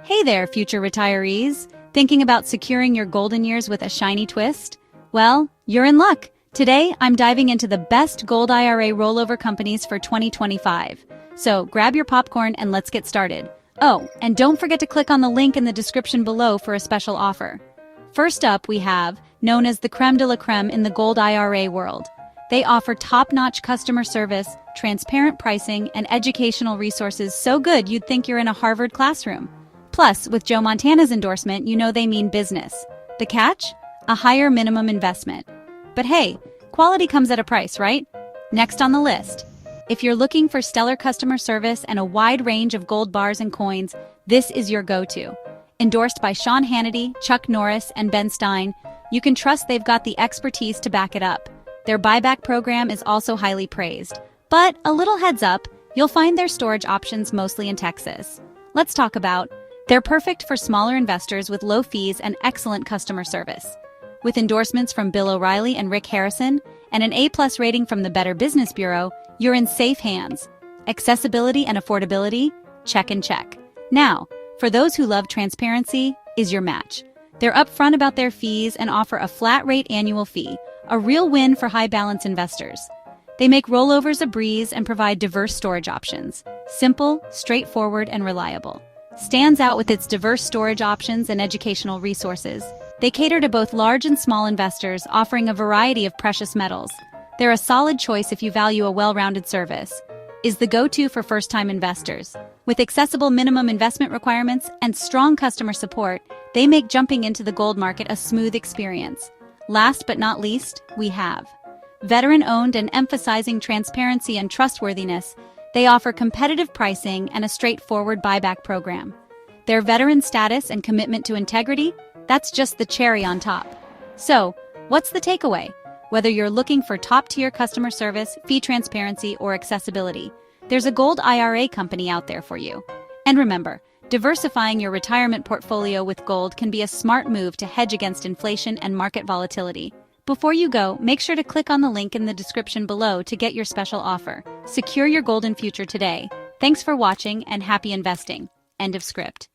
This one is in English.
Hey there, future retirees. Thinking about securing your golden years with a shiny twist? Well, you're in luck. Today, I'm diving into the best Gold IRA rollover companies for 2025. So grab your popcorn and let's get started. Oh, and don't forget to click on the link in the description below for a special offer. First up, we have, known as the creme de la creme in the Gold IRA world. They offer top-notch customer service, transparent pricing, and educational resources so good you'd think you're in a Harvard classroom. Plus, with Joe Montana's endorsement, you know they mean business. The catch? A higher minimum investment. But hey, quality comes at a price, right? Next on the list. If you're looking for stellar customer service and a wide range of gold bars and coins, this is your go-to. Endorsed by Sean Hannity, Chuck Norris, and Ben Stein, you can trust they've got the expertise to back it up. Their buyback program is also highly praised. But a little heads up, you'll find their storage options mostly in Texas. Let's talk about. They're perfect for smaller investors with low fees and excellent customer service. With endorsements from Bill O'Reilly and Rick Harrison, and an A+ rating from the Better Business Bureau, you're in safe hands. Accessibility and affordability? Check and check. Now, for those who love transparency, is your match. They're upfront about their fees and offer a flat-rate annual fee, a real win for high-balance investors. They make rollovers a breeze and provide diverse storage options. Simple, straightforward, and reliable. Stands out with its diverse storage options and educational resources. They cater to both large and small investors, offering a variety of precious metals. They're a solid choice if you value a well-rounded service. Is the go-to for first-time investors. With accessible minimum investment requirements and strong customer support, they make jumping into the gold market a smooth experience. Last but not least, we have veteran-owned and emphasizing transparency and trustworthiness. They offer competitive pricing and a straightforward buyback program. Their veteran status and commitment to integrity, that's just the cherry on top. So, what's the takeaway? Whether you're looking for top-tier customer service, fee transparency, or accessibility, there's a Gold IRA company out there for you. And remember, diversifying your retirement portfolio with gold can be a smart move to hedge against inflation and market volatility. Before you go, make sure to click on the link in the description below to get your special offer. Secure your golden future today. Thanks for watching and happy investing. End of script.